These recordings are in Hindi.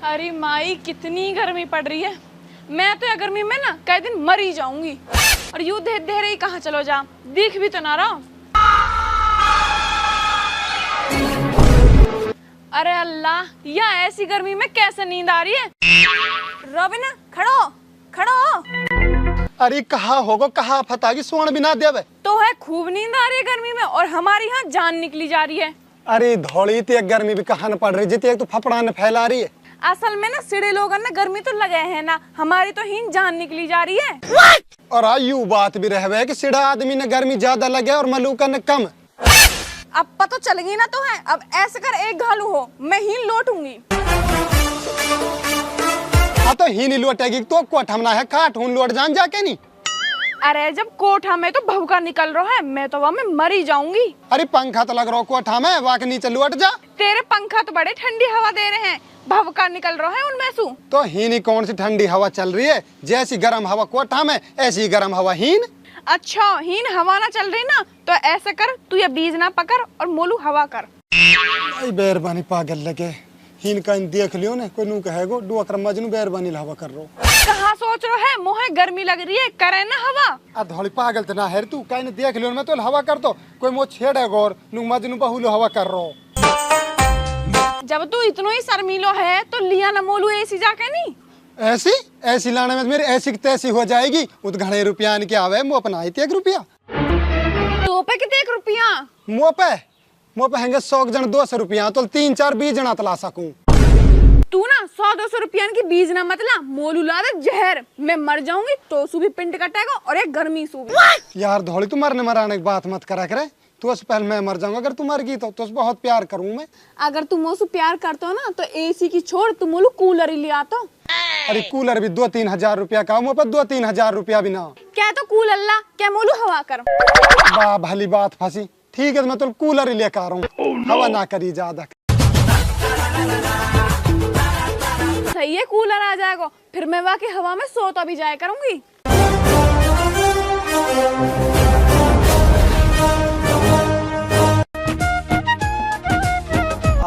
अरे माई कितनी गर्मी पड़ रही है। मैं तो ये गर्मी में ना कई दिन मर ही जाऊंगी। और यूं देर देर ही कहाँ चलो जा, दिख भी तो ना रहा। अरे अल्लाह, या ऐसी गर्मी में कैसे नींद आ रही है। रॉबिन खड़ो खड़ो। अरे कहा होगो कहा फतागी सोन बिना देवे तो है खूब नींद आ रही है गर्मी में और हमारी यहाँ जान निकली जा रही है। अरे धौड़ी ते गर्मी भी कहा न पड़ रही जितनी एक तो फपड़ा न फैला रही है। असल में ना सिड़े लोग ना गर्मी तो लगे है ना, हमारी तो ही जान निकली जा रही है। और यू बात भी रहे कि सिड़ा आदमी ने गर्मी ज्यादा लगे और मलूका ने कम। अब पता चल गई ना तो है। अब ऐसे कर एक घालू हो, मैं ही लौटूंगी। तो ही नहीं लौटेगी तो कोठ हमना है काट हूं लौट जान जाके नहीं। अरे जब कोठा में तो भवका निकल रहा है, मैं तो वहाँ में मरी जाऊंगी। अरे पंखा तो लग रहा कोठा में, वहाँ के नीचे लौट जा। तेरे पंखा तो बड़े ठंडी हवा दे रहे हैं, भवका निकल रहा है उनमें से। तो हीनी कौन सी ठंडी हवा चल रही है, जैसी गर्म हवा कोठा में ऐसी गर्म हवा हीन। अच्छा हीन हवा ना चल रही ना तो ऐसे कर, तू ये बीज ना पकड़ और मोलू हवा कर। बेरबानी पागल लगे हीन का देख लियो ने कोई नू कहेगो डुअकर मजनू बेरबानी हवा कर रो। कहाँ सोच रहा है, मोहे गर्मी लग रही है, करे ना हवा। आ धौली पागल तो ना है तू, कहीं ने देख लियो मैं तो हवा कर दो कोई मो छेड़ेगो और नू मजनू बहुलो हवा कर रो। जब तू इतना ही शर्मीलो है तो लिया ना मोलू एसी जाके नहीं। ऐसी ऐसी लाने में मेरी ऐसी की तैसी हो जाएगी। उत घणे रुपया के आवे मुँह अपना आई 1 रुपया तो पे कितने 1 रुपया मुँह पे हैंगे 100 जन 200 रुपया तो 3-4 20 जना तला सकूं। तू ना 100-200 रुपया की बीज ना मतला, मोलू ला दे जहर, मैं मर जाऊंगी तो सू भी पिंड कटेगा और एक गर्मी सू भी। यार धौली तू मरने मराने की बात मत करा करे, तू उससे पहले मैं मर जाऊंगा। अगर तू मर गई तो उससे बहुत प्यार करूं मैं। अगर तू मोसू प्यार करता हो ना तो एसी की छोड़ तू मोलू कूलर ही ले आता। अरे कूलर भी 2-3 हजार रुपया का, मुँह पर 2-3 हजार रुपया भी ना। क्या तो कूल अल्लाह, क्या मोलू हवा कर। वाह भली बात फंसी, ठीक है मैं तो कूलर ही लेकर आ रहा हूँ। हवा ना करी ज्यादा। सही है, कूलर आ जाएगा, फिर मैं वाकई हवा में सोता भी जाया करूंगी।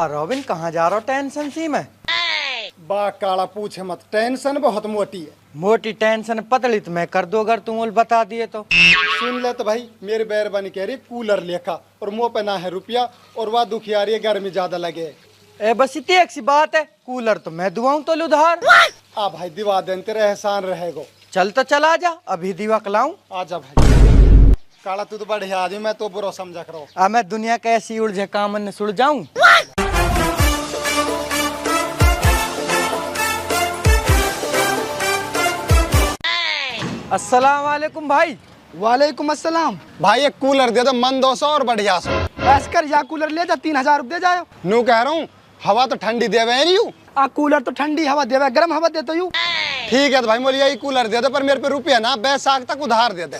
रॉबिन कहाँ जा रहा हो टेंशन सी में? बा काला पूछे मत, टेंशन बहुत मोटी है। मोटी टेंशन पतली तो मैं कर दो अगर तुम बता दिए तो। सुन ले तो भाई, मेरी बेरबानी कह रही कूलर लेखा और मुँह पे ना है रुपया और वह दुखी आ रही है गर्मी ज्यादा लगे। ए बस इतनी एक सी बात है, कूलर तो मैं दुआऊं तो उधार। आ भाई दिवा दें तेरे एहसान रहेगो। चल तो चला जा, अभी दीवा कलाऊं। आजा भाई। काला तू तो बढ़िया आदमी, मैं तो बुरा समझा करो। मैं दुनिया के ऐसी उलझे कामन ने सुलझाऊं। अस्सलाम वालेकुम भाई। वालेकुम अस्सलाम। भाई एक कूलर दे दो मन 200 और बढ़िया सो। ऐसे कर या कूलर ले जा, 3000 रुपये जाओ। नू कह रहा हूँ हवा तो ठंडी देवे नहीं यू। कूलर तो ठंडी हवा देवे, गर्म हवा दे तो यू। ठीक है तो भाई मोलिया कूलर दे दे, पर मेरे पे रुपया ना बैसाख तक उधार दे दे।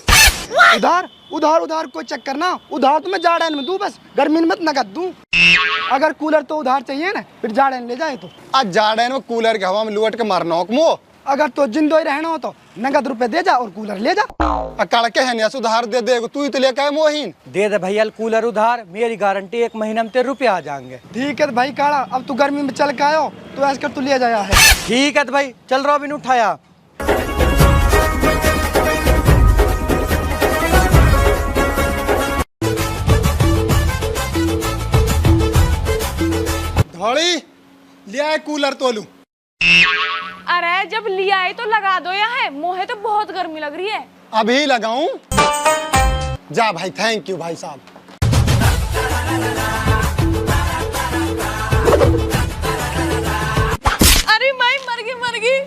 उधार उधार उधार कोई चक्कर ना, उधार तो मैं जाड़े में दूं, बस गर्मी में नगद दूं। अगर कूलर तो उधार चाहिए ना, फिर जाड़े ले जाए तो। आज जाड़े में कूलर के हवा में लुट के मरना हो। अगर तो जिंदो ही रहना हो तो नगद रुपए दे जा और कूलर ले जा। कड़के है नहीं उधार दे दे, तू ही तो लेकर है मोहिन। दे दे भैया कूलर उधार, मेरी गारंटी 1 महीने में तेरे रुपया आ जाएंगे। ठीक है तो भाई काला, अब तू गर्मी में चल के आयो तो ऐसे कर तू ले जाया है। ठीक है तो भाई चल रॉबिन उठाया। धौड़ी ले आए कूलर तोलू। अरे जब लिया है तो लगा दो, या है मोहे तो बहुत गर्मी लग रही है। अभी लगाऊं? जा भाई, थैंक यू भाई साहब। अरे माई मर गई।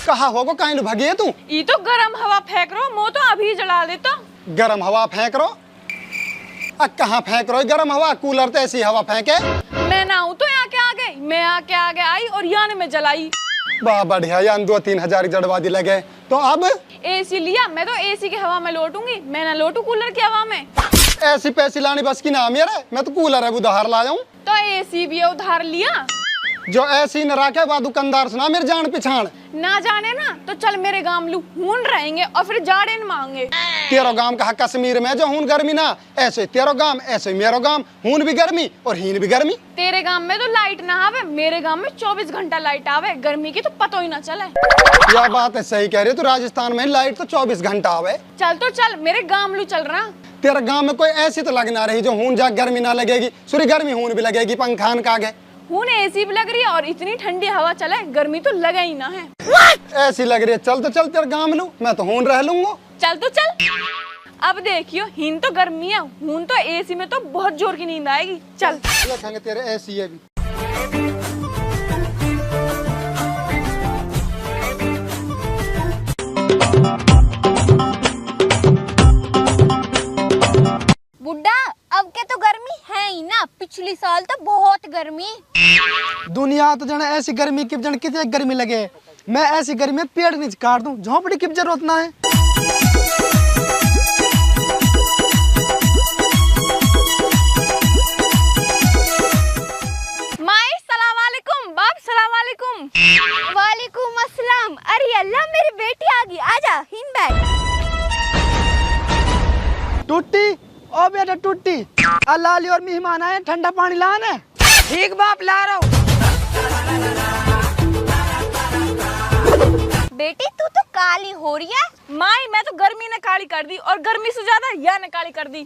कहा होगो कहीं भगी है तू? ये तो गरम हवा फेंक रो, मुँह तो अभी जला देता। गरम हवा फेंक रो? कहाँ फेंक रो गरम हवा, कूलर तो ऐसी हवा फेंके। मैं ना हूँ तो यहाँ के आ गई, मैं आके आगे आई और याने में जलाई। वाह बढ़िया, यान 2-3 हजार की जड़बाजी लगे। तो अब एसी लिया, मैं तो एसी की हवा में लौटूंगी, मैं ना लौटू कूलर की हवा में। ऐसी पैसी लानी बस की नाम यार, मैं तो कूलर है उधार ला जाऊं। तो एसी भी उधार लिया। जो ऐसी न रखे वा दुकानदार सुना मेरे जान पिछाण। ना जाने ना तो चल मेरे गांव लू हून रहेंगे और फिर जाड़े न मांगे। तेरो गांव कहा कश्मीर में जो हून गर्मी ना, ऐसे तेरो गांव ऐसे मेरो गांव, हून भी गर्मी और हीन भी गर्मी। तेरे गांव में तो लाइट ना आवे, मेरे गांव में 24 घंटा लाइट आवे, गर्मी की तो पता ही ना चले। यह बात है सही कह रही तू, राजस्थान में लाइट तो 24 घंटा आवे। चल तो चल मेरे गांव लू चल रहा। तेरे गांव में कोई ऐसी तो लगना रही जो हून जा गर्मी ना लगेगी, सूर्य गर्मी हून भी लगेगी, पंखान का आगे हून एसी भी लग रही है और इतनी ठंडी हवा चले, गर्मी तो लगा ही ना है। ऐसी लग रही है। चल तो चल तेरे गांव लू, मैं तो हून रह लूंगा। चल तो चल। अब देखियो हीन तो गर्मी है, हून तो एसी में तो बहुत जोर की नींद आएगी। चल देखेंगे तेरे ऐसी है भी। बुड्ढा अब के तो गर्मी है ही ना, पिछली साल तो बहुत गर्मी। दुनिया तो जन ऐसी गर्मी की जन कितनी गर्मी लगे, मैं ऐसी गर्मी में पेड़ नीचे काट दूं, झोंपड़ी की जरूरत ना है। माई सलाम वालेकुम, बाप सलाम वालेकुम। वालेकुम अस्सलाम। अरे अल्लाह मेरी बेटी आ गई, आजा हिन बैठ। टूटी ओ बेटा टूटी, अल्लाह और मेहमान आए, ठंडा पानी लाना है। ठीक बाप ला रहा हूँ। बेटी तू तो काली हो रही है। माई मैं तो गर्मी ने काली कर दी और गर्मी से ज्यादा या ने काली कर दी।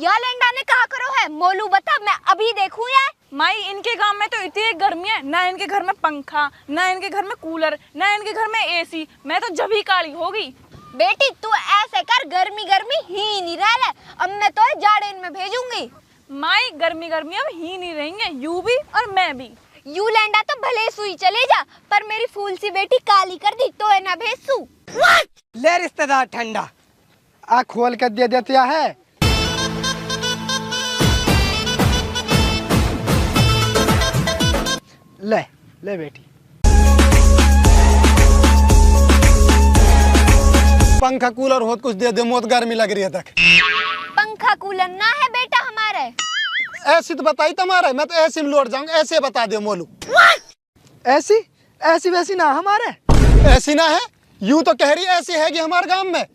या लेंडा ने कहा करो है, मोलू बता मैं अभी देखूं या। माई इनके गांव में तो इतनी गर्मी है, ना इनके घर में पंखा, ना इनके घर में कूलर, ना इनके घर में एसी, मैं तो जब ही काली होगी। बेटी तू ऐसे कर, गर्मी गर्मी ही नहीं रह ले, अब मैं तो जाड़े में भेजूंगी। माई गर्मी गर्मी अब ही नहीं रहेंगे, यू भी और मैं भी। यू लैंडा तो भले सुई चले जा, पर मेरी फूल सी बेटी काली कर दी तो है ना भेजू। ले रिश्तेदार ठंडा। आ खोल कर दे देते है। ले ले बेटी। पंखा कूलर हो कुछ दे दे, मोत गर्मी लग रही है तक। पंखा कूलर ना है बेटा हमारे। ऐसी तो बताई तुम्हारे, मैं तो ऐसी में लौट जाऊंगा, ऐसे बता दे मोलू। ऐसी ऐसी वैसी ना हमारे। ऐसी ना है, यूं तो कह रही ऐसी है कि हमारे गांव में।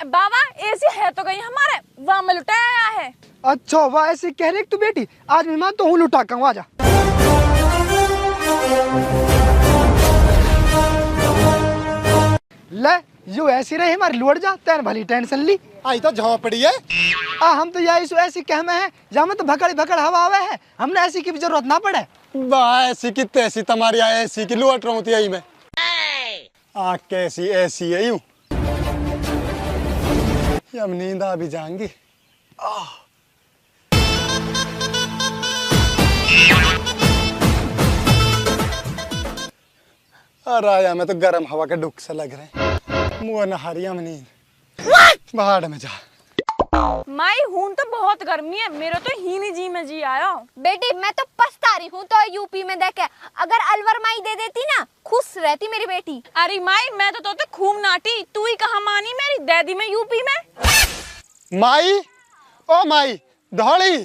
बाबा एसी है तो कहीं हमारे, वहाँ में लुटाया है। अच्छा वाह, ऐसी कह रही तू बेटी, आज मेहमान तो हूँ लुटा कर आजा। ले यू ऐसी रही हमारी लौट जा, तेन भली टेंशन ली। आई तो झोपड़ी है। हम तो यही सो ऐसी कह में है, जहाँ में तो भकड़ी भकड़ हवा आवे है, हमने ऐसी की भी जरूरत ना पड़े। वाह ऐसी की तैसी तुम्हारी ऐसी की लौट रहा हूँ यही में। आँख कैसी ऐसी है यूं, अब नींद आ भी जाएंगी। अरे आया मैं तो गर्म हवा के डुक से लग रहे, मुँह नहारिया में नींद। बाहर में जा। माई हून तो बहुत गर्मी है, मेरे तो ही नहीं जी में जी आया। बेटी मैं तो पछता रही हूँ तो यूपी में देखे, अगर अलवर माई दे देती ना खुश रहती मेरी बेटी। अरे माई मैं तो तोते खूब नाटी, तू ही कहाँ मानी मेरी दादी में यूपी में। माई ओ माई धौड़ी।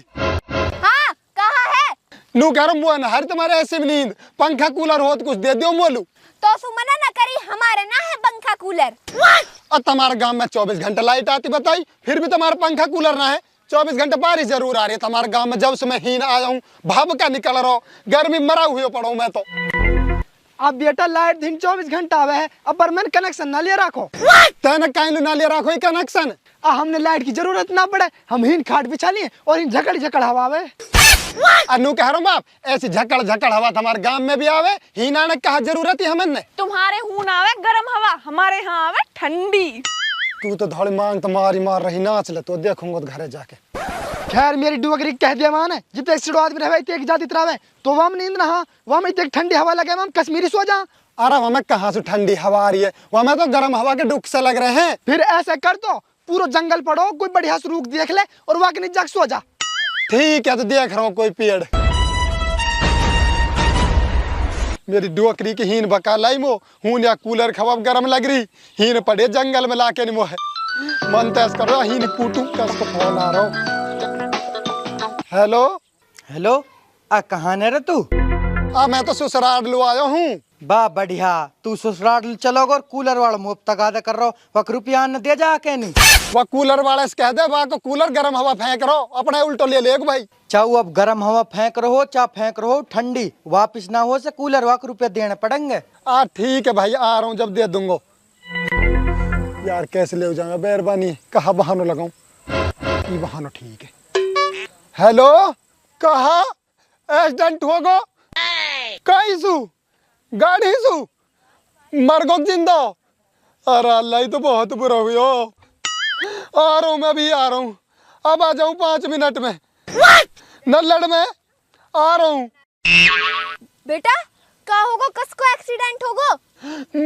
हाँ कहा है? नू कह रहा नहर तुम्हारे ऐसे में नींद, पंखा कूलर हो तो कुछ दे दो मोलू। तो सुमना न करी, हमारे ना है पंखा कूलर। और तुम्हारे गांव में 24 घंटे लाइट आती बताई, फिर भी तुम्हारा पंखा कूलर ना है। 24 घंटे बारिश जरूर आ रही है तुम्हारे गांव में, जब से मैं हीन आया हूँ भाप का निकल रहा हूँ, गर्मी मरा हुए पड़ा हूँ मैं तो। अब बेटा लाइट दिन 24 घंटा आवे है, अब परमानेंट कनेक्शन ना ले रखो। तेने कहीं ना ले रखो कनेक्शन। हमने लाइट की जरूरत ना पड़े, हम हिन खाट बिछा लिए और इन झकड़ झकड़ हवा आवे। अनु कह रहा हूँ बाप, ऐसी झकड़ झकड़ हवा तुम्हारे गांव में भी आवे, हीन आने कहा जरूरत है हमने। तुम्हारे हून आवे गरम हवा, हमारे यहाँ आवे ठंडी। तू तो धौड़ी मांग तुम्हारी मार रही, नाच ले तो देखूंगा तो घरे जाके। खैर मेरी डुगरी कह दिया मान है, जितने एक्सीडेंट आदमी रहे एक जाति त्रावे तो वहां नींद ना, वहां में इतनी ठंडी हवा लगे, वहां कश्मीरी सो जा। अरे वहां में कहाँ से ठंडी हवा आ रही है, वहां में तो गर्म हवा के डुक से लग रहे हैं। फिर ऐसे कर दो, पूरा जंगल पड़ो, कोई बढ़िया रूख देख ले और वहां के नीचे सो जा। ठीक है तो देख रहा हूँ कोई पेड़। मेरी डोकरी की हीन बका लाई मो, हूं या कूलर खवाब गरम लग रही, हीन पड़े जंगल में लाके नहीं मोह मन तैस कर रहा, हीन कूटू कस को फोन आ रहा हूँ। हेलो हेलो, आ कहाँ है रे तू? मैं तो ससुराल लो आया हूँ। वाह बढ़िया, तू ससुराल चलोगे और कूलर वाला मुफ्त तगादा कर रहो, वक रुपया न दे जा के नहीं। वह कूलर वाले से कह दे वह को कूलर गर्म हवा फेंक रहो, अपने उल्टो ले ले भाई। चाहो अब गर्म हवा फेंक रहो चाहे फेंक रहो ठंडी, वापिस ना हो से कूलर वाक रुपया देने पड़ेंगे। ठीक है भाई, आ रहा हूँ, जब दे दूंगा। यार कैसे ले जाऊंगा, मेहरबानी, कहा बहानो लगाऊं, ये बहानो ठीक है। हेलो, कहा एक्सीडेंट हो गो, कहीं सु गाड़ी सु मर गो जिंदा। अरे अल्लाह, तो बहुत बुरा हुई हो। आ रहा हूँ, मैं भी आ रहा हूँ, अब आ जाऊँ 5 मिनट में। नल्लड़ में आ रहा हूँ। बेटा का होगो, कसको एक्सीडेंट होगो?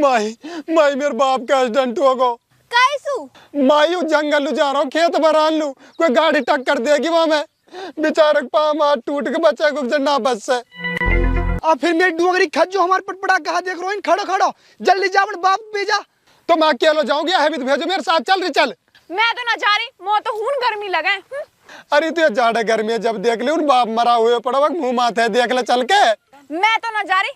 माई मेरे बाप का एक्सीडेंट हो गो। कैसू? मायू जंगल जा रहा हूँ, खेत बरान लू, कोई गाड़ी टक्कर देगी वहां में, बेचारे पाँव हाथ टूट के बच्चे को जन्ना बस से। अब फिर मेरी डोगरी खज्जो हमारे पटपटा कहा देख रहे हो, खड़ो खड़ो जल्दी जा, अपने बाप भेजा। तो मैं अकेले जाऊंगी, है भी तो भेजो मेरे साथ, चल रही चल। मैं तो ना जा रही, मोह तो हून गर्मी लगे। अरे तो जाड़ा गर्मी जब देख ले उन बाप मरा हुए पड़ा वक्त मुंह माथे देख ले चल के। मैं तो ना जा रही।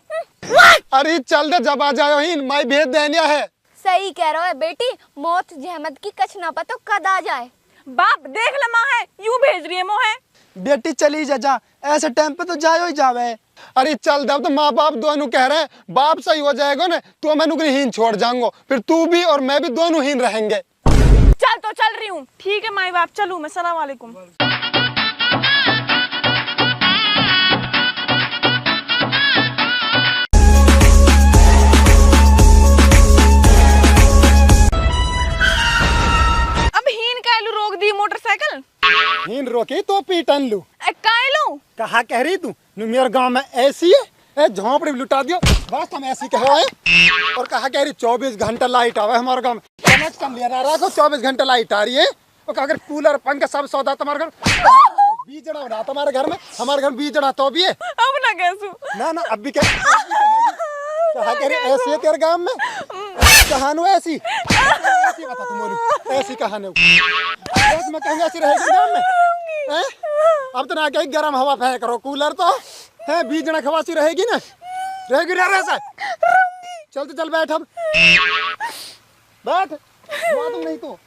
अरे चल दे, जब आ जाओ ही माई भेज देनिया है। सही कह रहे हो बेटी, मौत जहमत की कछ ना पतो कद आ जाए। बाप देख लमा है, यूं भेज रही है मोह। बेटी चली जा, ऐसे टाइम पे तो जाओ ही जावे। अरे चल दे, अब तो माँ बाप दोनों कह रहे हैं, बाप सही हो जाएगा ना तो मैं नुकरी हीन छोड़ जाऊंगा, फिर तू भी और मैं भी दोनों हीन रहेंगे। चल तो चल रही हूँ। ठीक है माई बाप, चलूँ मैं, सलाम वालेकुम। अब हीन कायलू रोक दी मोटरसाइकिल। हीन रोकी तो पीटन लू। कायलू कहा कह रही तू मेरे गांव में ऐसी है, झोंपड़ी लुटा दियो बस, हम ऐसी कहो है। और कहा कह रही 24 घंटा लाइट आवे हमारे गांव में, कनेक्शन लेना रखो, 24 घंटा लाइट आ रही है। और अगर कूलर पंखा सब सौदा तुम्हारे घर, बीजड़ा बना तुम्हारे घर में, हमारे घर बीजड़ा तो भी है। अब ना कैसू ना अब भी कहा कह रही ऐसी है तेरे गांव में, कहानू ऐसी बता तुम बोलू ऐसी कहानी मैं कहूँगा ऐसी रहेगी गांव में हैं? अब तो ना कहीं गर्म हवा फेंक करो, कूलर तो है, बीजना खवासी रहेगी ना, रहेगी ना ऐसा। चल तो चल बैठ, अब बैठ, नहीं तो